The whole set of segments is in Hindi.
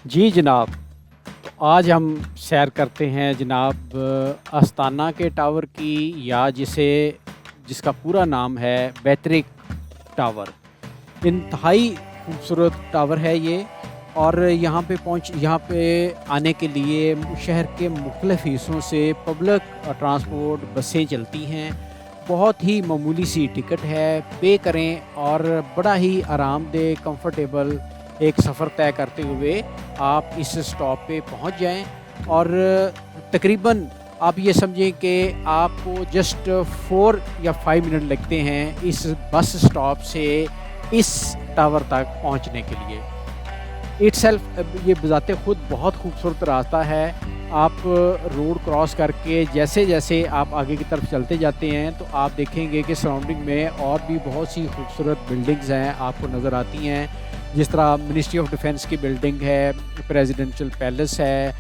जी जनाब, तो आज हम सैर करते हैं जनाब अस्ताना के टावर की, या जिसका पूरा नाम है बैतरिक टावर। इंतहाई खूबसूरत टावर है ये। और यहाँ पे आने के लिए शहर के मुख्तलिफ़ हिस्सों से पब्लिक ट्रांसपोर्ट बसें चलती हैं। बहुत ही मामूली सी टिकट है, पे करें और बड़ा ही आरामदेह कंफर्टेबल एक सफ़र तय करते हुए आप इस स्टॉप पे पहुंच जाएं। और तकरीबन आप ये समझें कि आपको जस्ट 4 या 5 मिनट लगते हैं इस बस स्टॉप से इस टावर तक पहुंचने के लिए। इटसेल्फ ये बज़ाते ख़ुद बहुत खूबसूरत रास्ता है। आप रोड क्रॉस करके जैसे-जैसे आप आगे की तरफ चलते जाते हैं तो आप देखेंगे कि सराउंडिंग में और भी बहुत सी खूबसूरत बिल्डिंग्स हैं आपको नज़र आती हैं। जिस तरह मिनिस्ट्री ऑफ डिफेंस की बिल्डिंग है, प्रेसिडेंशियल पैलेस है,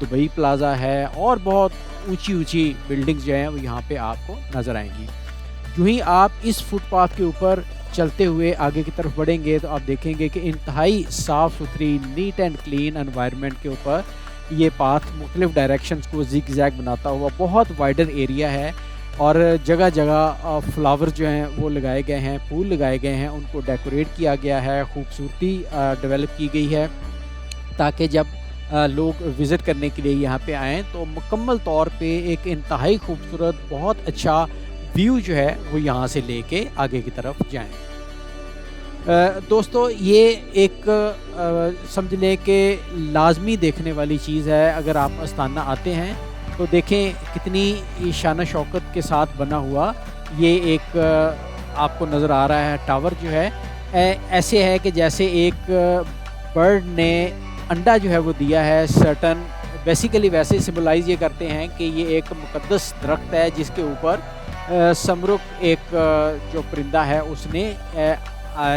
दुबई प्लाज़ा है और बहुत ऊँची-ऊँची बिल्डिंग्स जो हैं वो यहाँ पे आपको नज़र आएँगी। यूँ ही आप इस फुटपाथ के ऊपर चलते हुए आगे की तरफ बढ़ेंगे तो आप देखेंगे कि इंतहाई साफ़-सुथरी, नीट एंड क्लीन एनवायरनमेंट के ऊपर ये पाथ मुख्तलिफ़ डायरेक्शंस को ज़िग-ज़ैग बनाता हुआ बहुत वाइडर एरिया है। और जगह-जगह फ्लावर जो हैं वो लगाए गए हैं, फूल लगाए गए हैं, उनको डेकोरेट किया गया है, खूबसूरती डेवलप की गई है ताकि जब लोग विज़िट करने के लिए यहाँ पे आएँ तो मुकम्मल तौर पे एक इंतहाई खूबसूरत बहुत अच्छा व्यू जो है वो यहाँ से लेके आगे की तरफ जाएँ। दोस्तों ये एक समझ लें कि लाज़मी देखने वाली चीज़ है। अगर आप अस्ताना आते हैं तो देखें कितनी शान शौकत के साथ बना हुआ ये एक आपको नज़र आ रहा है टावर जो है। ऐसे है कि जैसे एक बर्ड ने अंडा जो है वो दिया है सर्टन, बेसिकली वैसे सिम्बलाइज़ ये करते हैं कि ये एक मुक़द्दस दरख्त है जिसके ऊपर समरुक एक जो परिंदा है उसने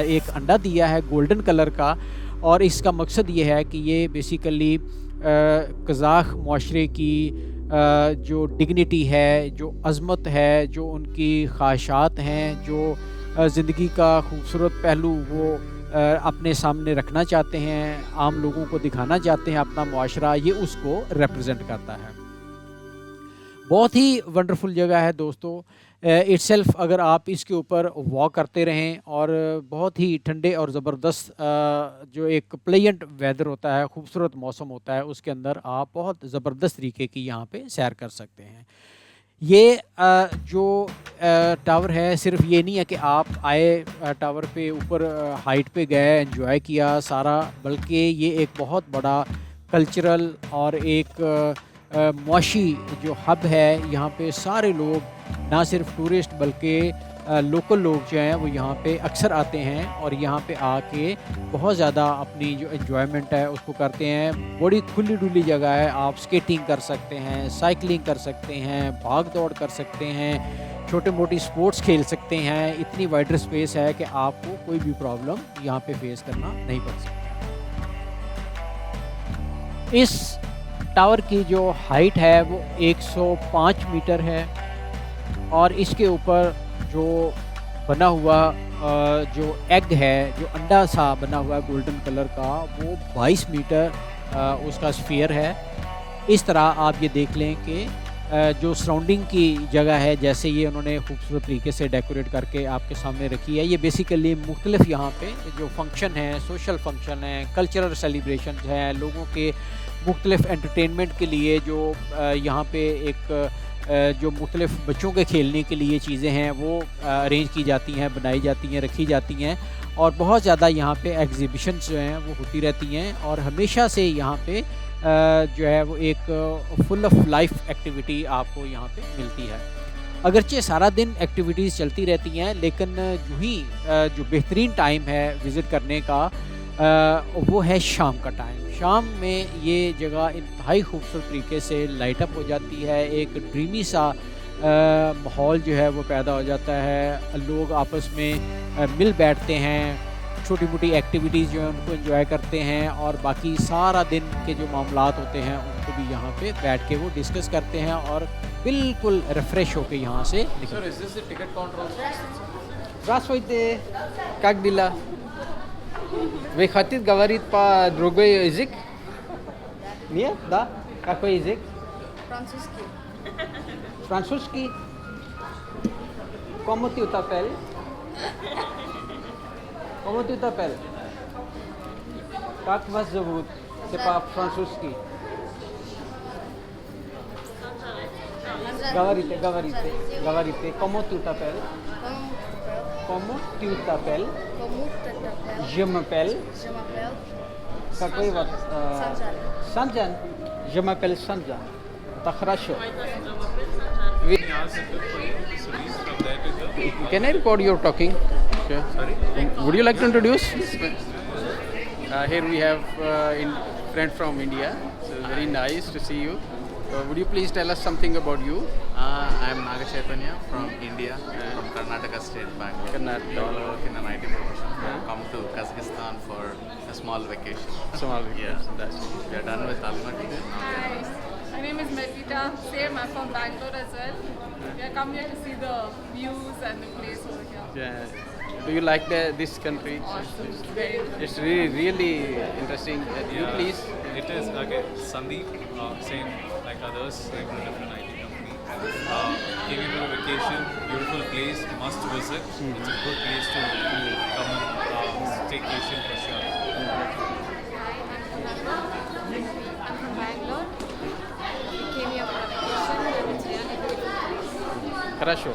एक अंडा दिया है गोल्डन कलर का। और इसका मकसद ये है कि ये बेसिकली कज़ाख़ मुआशरे की जो डिग्निटी है, जो अज़मत है, जो उनकी ख़्वाहिशात हैं, जो ज़िंदगी का खूबसूरत पहलू वो अपने सामने रखना चाहते हैं, आम लोगों को दिखाना चाहते हैं अपना मुआशरा, ये उसको रिप्रेजेंट करता है। बहुत ही वंडरफुल जगह है दोस्तों। इटसेल्फ अगर आप इसके ऊपर वॉक करते रहें और बहुत ही ठंडे और ज़बरदस्त जो एक प्लेजेंट वेदर होता है, खूबसूरत मौसम होता है, उसके अंदर आप बहुत ज़बरदस्त तरीके की यहाँ पे सैर कर सकते हैं। ये जो टावर है सिर्फ ये नहीं है कि आप आए टावर पे ऊपर हाइट पे गए, एंजॉय किया सारा, बल्कि ये एक बहुत बड़ा कल्चरल और एक मुआशी जो हब है। यहाँ पे सारे लोग ना सिर्फ टूरिस्ट बल्कि लोकल लोग जो हैं वो यहाँ पे अक्सर आते हैं और यहाँ पे आके बहुत ज़्यादा अपनी जो एन्जॉयमेंट है उसको करते हैं। बड़ी खुली-डुली जगह है, आप स्केटिंग कर सकते हैं, साइकिलिंग कर सकते हैं, भाग-दौड़ कर सकते हैं, छोटे-मोटी स्पोर्ट्स खेल सकते हैं। इतनी वाइडर स्पेस है कि आपको कोई भी प्रॉब्लम यहाँ पे फेस करना नहीं पड़ सकता। इस टावर की जो हाइट है वो 105 मीटर है और इसके ऊपर जो बना हुआ जो एग है, जो अंडा सा बना हुआ है गोल्डन कलर का, वो 22 मीटर उसका स्फीयर है। इस तरह आप ये देख लें कि जो सराउंडिंग की जगह है, जैसे ये उन्होंने खूबसूरत तरीके से डेकोरेट करके आपके सामने रखी है, ये बेसिकली मुख्तलिफ यहाँ पे जो फंक्शन हैं, सोशल फंक्शन हैं, कल्चरल सेलिब्रेशन हैं, लोगों के मुख्तलिफ एंटरटेनमेंट के लिए जो यहाँ पे एक जो मुख्तलिफ बच्चों के खेलने के लिए चीज़ें हैं वो अरेंज की जाती हैं, बनाई जाती हैं, रखी जाती हैं। और बहुत ज़्यादा यहाँ पे एग्ज़िबिशन्स जो हैं वो होती रहती हैं और हमेशा से यहाँ पे जो है वो एक फुल ऑफ लाइफ एक्टिविटी आपको यहाँ पे मिलती है। अगरचे सारा दिन एक्टिविटीज़ चलती रहती हैं, लेकिन यूँ ही जो बेहतरीन टाइम है विज़िट करने का वो है शाम का टाइम। शाम में ये जगह इंतहाई खूबसूरत तरीके से लाइट अप हो जाती है, एक ड्रीमी सा माहौल जो है वो पैदा हो जाता है। लोग आपस में मिल बैठते हैं, छोटी-मोटी एक्टिविटीज़ जो हैं उनको एंजॉय करते हैं और बाकी सारा दिन के जो मामलात होते हैं उनको भी यहाँ पे बैठ के वो डिस्कस करते हैं और बिल्कुल रिफ्रेश होके यहाँ से निकलते हैं। Sir, is this the ticket counter also? Здравствуйте, как дела? Вы хотите говорить по другой язык? Нет, да? Какой язык? Французский. Французский? Como tu t'appelles? Como tu t'appelles? Как вас зовут? C'est pas французский. Говорите, говорите, говорите. Como tu t'appelles? Como tu t'appelles? Como tu t'appelles? Je m'appelle. Je m'appelle Какой вас? Санжар. Санджан. Je m'appelle Санджан. Это хорошо. Can I record your talking? Sure. Sorry? Would you like to introduce? Here we have a friend from India. So very nice to see you. Would you please tell us something about you? I'm Naga Chaitanya from India, from Karnataka State, Bangalore. Karnataka. We all work in an IT profession. We have come to Kazakhstan for a small vacation. Small Yeah. That's We are done with Almaty. Hi, my name is Melita. Same, I'm from Bangalore as well. We have come here to see the views and the place over here. yeah. Do you like this country? Awesome, very good. It's really interesting. You please. It is okay. Sandeep, same like others, like from a different IT company. Came here for a vacation, beautiful place, must visit. It's a good place to come and take vacation for sure. Hi, I'm from Nanda. I'm from Bangalore. We came here for a vacation and it's really beautiful. Хорошо.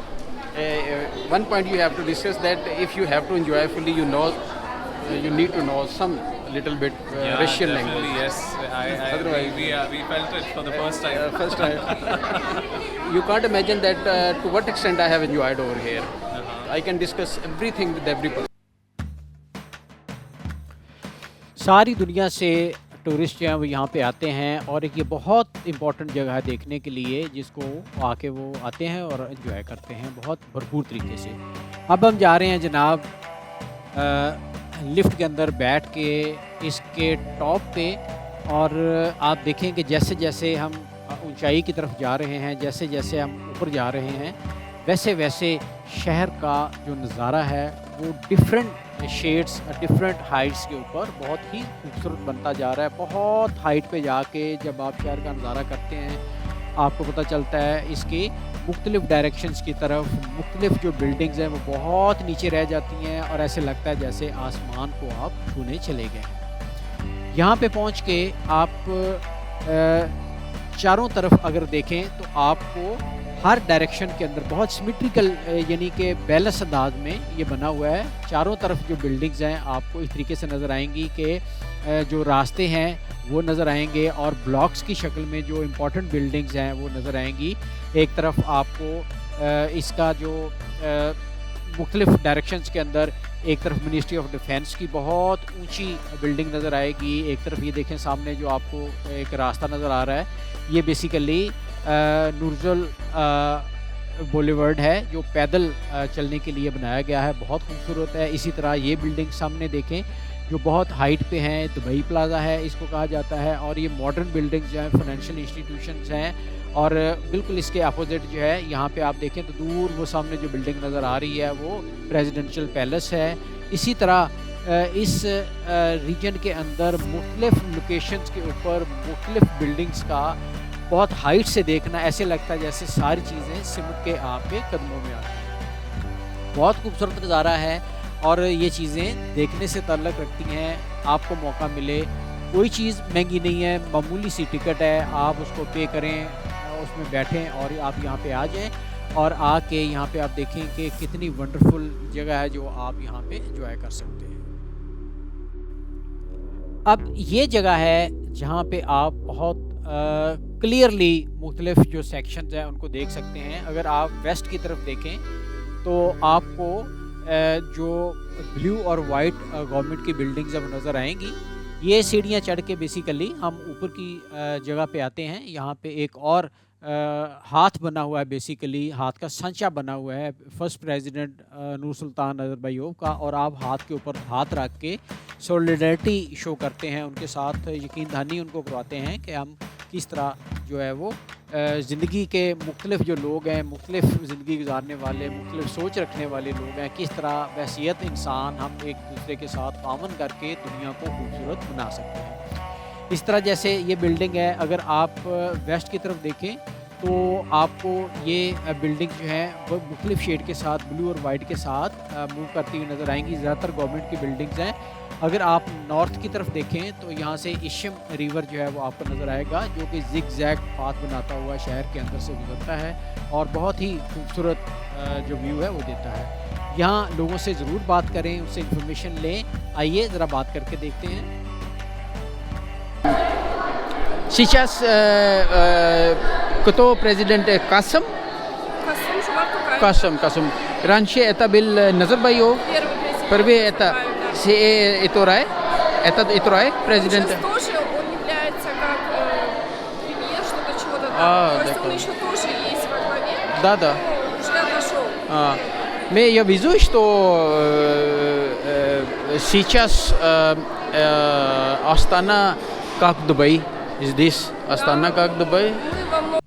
One point you have to discuss that if you have to enjoy fully, you need to know some little bit Russian definitely, language. yes. Otherwise- We felt it for the first time. First time. You can't imagine that to what extent I have enjoyed over here. I can discuss everything with every person. सारी दुनिया से टूरिस्ट जो हैं वो यहाँ पे आते हैं और एक ये बहुत इम्पोर्टेंट जगह है देखने के लिए जिसको आके वो आते हैं और एंजॉय करते हैं बहुत भरपूर तरीके से। अब हम जा रहे हैं जनाब लिफ्ट के अंदर बैठ के इसके टॉप पे और आप देखें कि जैसे जैसे हम ऊंचाई की तरफ जा रहे हैं, जैसे जैसे हम ऊपर जा रहे हैं, वैसे वैसे शहर का जो नज़ारा है वो डिफरेंट शेड्स डिफरेंट हाइट्स के ऊपर बहुत ही खूबसूरत बनता जा रहा है। बहुत हाइट पे जाके जब आप शहर का नज़ारा करते हैं आपको पता चलता है इसके मुख्तलिफ़ डायरेक्शंस की तरफ मुख्तलिफ़ जो बिल्डिंग्स हैं वो बहुत नीचे रह जाती हैं और ऐसे लगता है जैसे आसमान को आप छूने चले गए हैं। यहाँ पे पहुँच के आप चारों तरफ अगर देखें तो आपको हर डायरेक्शन के अंदर बहुत सिमेट्रिकल यानी कि बैलेंस अंदाज में ये बना हुआ है। चारों तरफ जो बिल्डिंग्स हैं आपको इस तरीके से नज़र आएंगी कि जो रास्ते हैं वो नज़र आएंगे और ब्लॉक्स की शक्ल में जो इम्पोर्टेंट बिल्डिंग्स हैं वो नज़र आएंगी। एक तरफ आपको इसका जो मुख्तलिफ़ डायरेक्शंस के अंदर एक तरफ मिनिस्ट्री ऑफ डिफेंस की बहुत ऊंची बिल्डिंग नज़र आएगी। एक तरफ ये देखें सामने जो आपको एक रास्ता नज़र आ रहा है, ये बेसिकली नूरजल बॉलीवर्ड है जो पैदल चलने के लिए बनाया गया है, बहुत खूबसूरत है। इसी तरह ये बिल्डिंग सामने देखें जो बहुत हाइट पे हैं, दुबई प्लाजा है इसको कहा जाता है और ये मॉडर्न बिल्डिंग्स जो हैं फाइनेंशियल इंस्टीट्यूशंस हैं। और बिल्कुल इसके अपोजिट जो है यहाँ पे आप देखें तो दूर वो सामने जो बिल्डिंग नज़र आ रही है वो प्रेसिडेंशियल पैलेस है। इसी तरह इस रीजन के अंदर मुख्तलिफ़ लोकेशंस के ऊपर मुख्तलिफ़ बिल्डिंग्स का बहुत हाइट से देखना ऐसे लगता है जैसे सारी चीज़ें सिमट के आपके कदमों में आती हैं। बहुत खूबसूरत नज़ारा है और ये चीज़ें देखने से ताल्लुक़ रखती हैं। आपको मौका मिले, कोई चीज़ महंगी नहीं है, मामूली सी टिकट है, आप उसको पे करें, उसमें बैठें और आप यहाँ पे आ जाएं और आके यहाँ पे आप देखें कि कितनी वंडरफुल जगह है जो आप यहाँ पे एंजॉय कर सकते हैं। अब ये जगह है जहाँ पे आप बहुत क्लियरली मुख्तलिफ जो सेक्शंस हैं उनको देख सकते हैं। अगर आप वेस्ट की तरफ देखें तो आपको जो ब्लू और वाइट गवर्नमेंट की बिल्डिंग्स हैं वो नज़र आएंगी। ये सीढ़ियाँ चढ़ के बेसिकली हम ऊपर की जगह पे आते हैं। यहाँ पे एक और हाथ बना हुआ है, बेसिकली हाथ का सांचा बना हुआ है फर्स्ट प्रेसिडेंट नूर सुल्तान नज़रबायोव का, और आप हाथ के ऊपर हाथ रख के सॉलिडरिटी शो करते हैं उनके साथ, यकीन दहानी उनको करवाते हैं कि हम किस तरह जो है वो ज़िंदगी के मुख्तलिफ़ जो लोग हैं, मुख्तलिफ़ ज़िंदगी गुजारने वाले, मुख्तलिफ़ सोच रखने वाले लोग हैं, किस तरह वहसियत इंसान हम एक दूसरे के साथ तावन करके दुनिया को खूबसूरत बना सकते हैं। इस तरह जैसे ये बिल्डिंग है, अगर आप वेस्ट की तरफ देखें तो आपको ये बिल्डिंग जो है वो मुख्तलिफ शेड के साथ, ब्लू और वाइट के साथ मूव करती हुई नज़र आएंगी। ज़्यादातर गवर्नमेंट की बिल्डिंग्स हैं। अगर आप नॉर्थ की तरफ देखें तो यहाँ से इशम रिवर जो है वो आपको नज़र आएगा, जो कि जिग जैग पाथ बनाता हुआ शहर के अंदर से गुजरता है और बहुत ही खूबसूरत जो व्यू है वो देता है। यहाँ लोगों से ज़रूर बात करें, उससे इंफॉर्मेशन लें। आइए ज़रा बात करके देखते हैं। Сейчас кто президент? Касым? Касым Жомарт Токаев. Касым. Раньше это был Назарбаев. Первый президент. Первый это Токаев, да. Иторай. Это Иторай, президент. Сейчас тоже он является как премьер, что-то чего-то там. А, То есть d'accord. он еще тоже есть во главе, Да. но уже отошел. Я вижу, что сейчас Астана как Дубай. Здесь Астана как Дубай. Мы во многом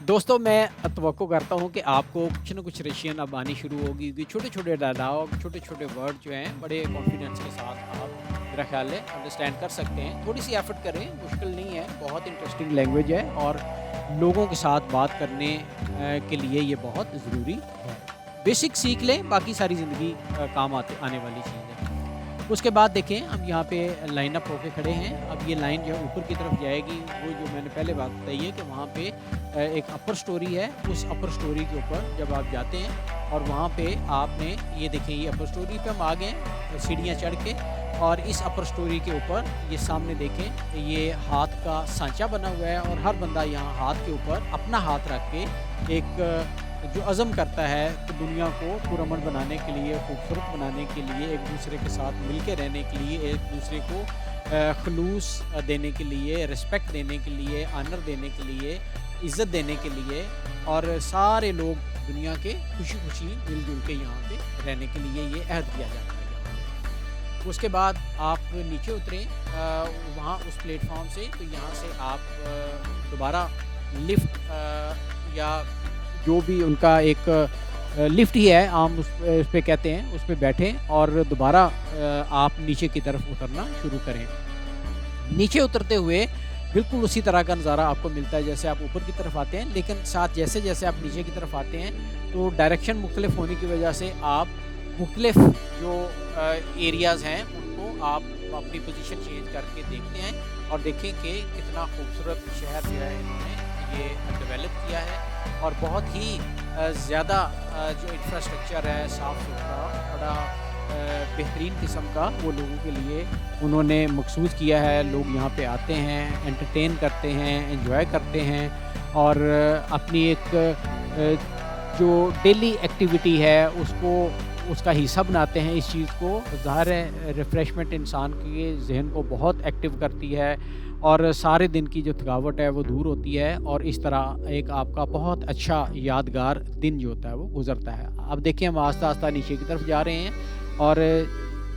दोस्तों, मैं तवक्को करता हूँ कि आपको कुछ ना कुछ रशियन अब आनी शुरू होगी, क्योंकि छोटे छोटे डायलॉग, छोटे छोटे वर्ड जो हैं बड़े कॉन्फिडेंस के साथ आप मेरा ख्याल है अंडरस्टैंड कर सकते हैं। थोड़ी सी एफर्ट करें, मुश्किल नहीं है, बहुत इंटरेस्टिंग लैंग्वेज है और लोगों के साथ बात करने के लिए ये बहुत ज़रूरी है। बेसिक सीख लें, बाकी सारी ज़िंदगी काम आने वाली चीज़ है। उसके बाद देखें, हम यहाँ पे लाइन अप होके खड़े हैं। अब ये लाइन जो है ऊपर की तरफ जाएगी। वो जो मैंने पहले बात बताई है कि वहाँ पे एक अपर स्टोरी है। उस अपर स्टोरी के ऊपर जब आप जाते हैं और वहाँ पे आपने ये देखें, ये अपर स्टोरी पे हम आ गए सीढ़ियाँ चढ़ के, और इस अपर स्टोरी के ऊपर ये सामने देखें, ये हाथ का सांचा बना हुआ है और हर बंदा यहाँ हाथ के ऊपर अपना हाथ रख के एक जो अज़म करता है कि दुनिया को पुरअमन बनाने के लिए, खूबसूरत बनाने के लिए, एक दूसरे के साथ मिल के रहने के लिए, एक दूसरे को खलूस देने के लिए, रिस्पेक्ट देने के लिए, आनर देने के लिए, इज़्ज़त देने के लिए, और सारे लोग दुनिया के खुशी खुशी मिलजुल के यहाँ पे रहने के लिए ये अहद किया जाता है यहाँ पे। उसके बाद आप नीचे उतरें वहाँ उस प्लेटफॉर्म से, तो यहाँ से आप दोबारा लिफ्ट या जो भी उनका एक लिफ्ट ही है आम उस पे कहते हैं, उस पे बैठें और दोबारा आप नीचे की तरफ उतरना शुरू करें। नीचे उतरते हुए बिल्कुल उसी तरह का नज़ारा आपको मिलता है जैसे आप ऊपर की तरफ आते हैं, लेकिन साथ जैसे जैसे आप नीचे की तरफ आते हैं तो डायरेक्शन मुख्तलिफ होने की वजह से आप मुख्तलिफ जो एरियाज़ हैं उनको आप अपनी पोजीशन चेंज करके देखते हैं और देखें कि कितना खूबसूरत शहर जो है इन्होंने ये डेवलप किया है और बहुत ही ज़्यादा जो इंफ्रास्ट्रक्चर है साफ़ सुथरा, बड़ा बेहतरीन किस्म का वो लोगों के लिए उन्होंने मखसूस किया है। लोग यहाँ पे आते हैं, एंटरटेन करते हैं, एंजॉय करते हैं और अपनी एक जो डेली एक्टिविटी है उसका हिस्सा बनाते हैं इस चीज़ को। ज़ाहिर है रिफ़्रेशमेंट इंसान के ज़हन को बहुत एक्टिव करती है और सारे दिन की जो थकावट है वो दूर होती है और इस तरह एक आपका बहुत अच्छा यादगार दिन जो होता है वो गुज़रता है। अब देखिए, हम आस्ता आस्ता नीचे की तरफ जा रहे हैं और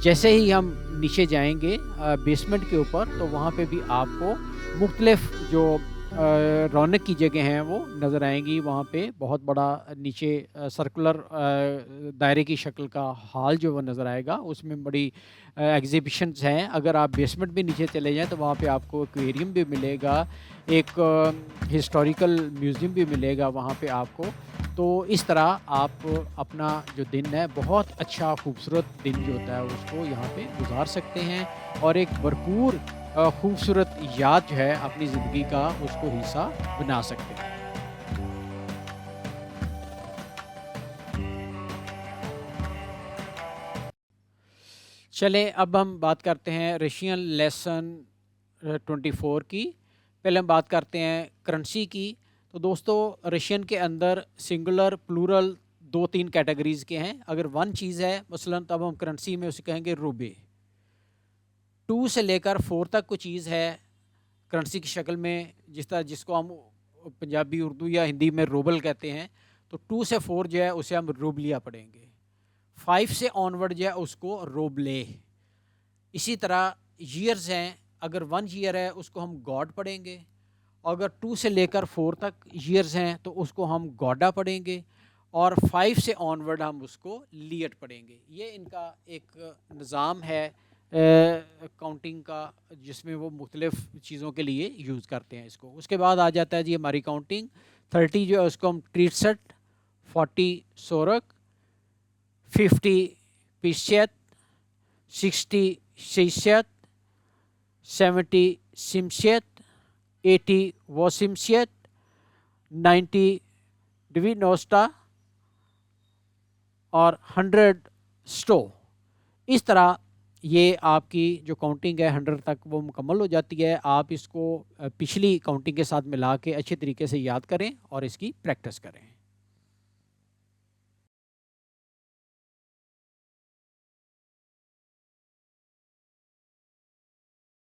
जैसे ही हम नीचे जाएंगे बेसमेंट के ऊपर तो वहाँ पे भी आपको मुख्तलिफ जो रौनक की जगह हैं वो नज़र आएंगी। वहाँ पे बहुत बड़ा नीचे सर्कुलर दायरे की शक्ल का हॉल जो वो नज़र आएगा, उसमें बड़ी एग्ज़िबिशन्स हैं। अगर आप बेसमेंट भी नीचे चले जाएं तो वहाँ पे आपको एक्वेरियम भी मिलेगा, एक हिस्टोरिकल म्यूज़ियम भी मिलेगा वहाँ पे आपको। तो इस तरह आप अपना जो दिन है बहुत अच्छा खूबसूरत दिन जो होता है उसको यहाँ पे गुजार सकते हैं और एक भरपूर खूबसूरत याद जो है अपनी ज़िंदगी का उसको हिस्सा बना सकते हैं। चलें, अब हम बात करते हैं रशियन लेसन 24 की। पहले हम बात करते हैं करेंसी की। तो दोस्तों, रशियन के अंदर सिंगुलर, प्लूरल 2-3 कैटेगरीज़ के हैं। अगर वन चीज़ है मसलन तब हम करेंसी में उसे कहेंगे रूबे। 2 से लेकर 4 तक कोई चीज़ है करेंसी की शक्ल में, जिसको हम पंजाबी, उर्दू या हिंदी में रूबल कहते हैं, तो 2 से 4 जो है उसे हम रूबलिया पढ़ेंगे। 5 से ऑनवर्ड जो है उसको रूबले। इसी तरह ईयर्स हैं, अगर 1 ईयर है उसको हम गॉड पढ़ेंगे, अगर 2 से लेकर 4 तक ईयर्स हैं तो उसको हम गॉडा पढ़ेंगे, और 5 से ऑनवर्ड हम उसको लियट पढ़ेंगे। ये इनका एक निज़ाम है काउंटिंग का, जिसमें वो मुख्तलिफ़ चीज़ों के लिए यूज़ करते हैं इसको। उसके बाद आ जाता है जी हमारी काउंटिंग। 30 जो है उसको हम ट्रीटसट, 40 सोरक, 50 पिशत, 60 शिशत, 70 सिमशत, 80 वोसिमशत, 90 डिविनोस्टा और 100 स्टो। इस तरह ये आपकी जो काउंटिंग है 100 तक वो मुकम्मल हो जाती है। आप इसको पिछली काउंटिंग के साथ मिला के अच्छे तरीके से याद करें और इसकी प्रैक्टिस करें।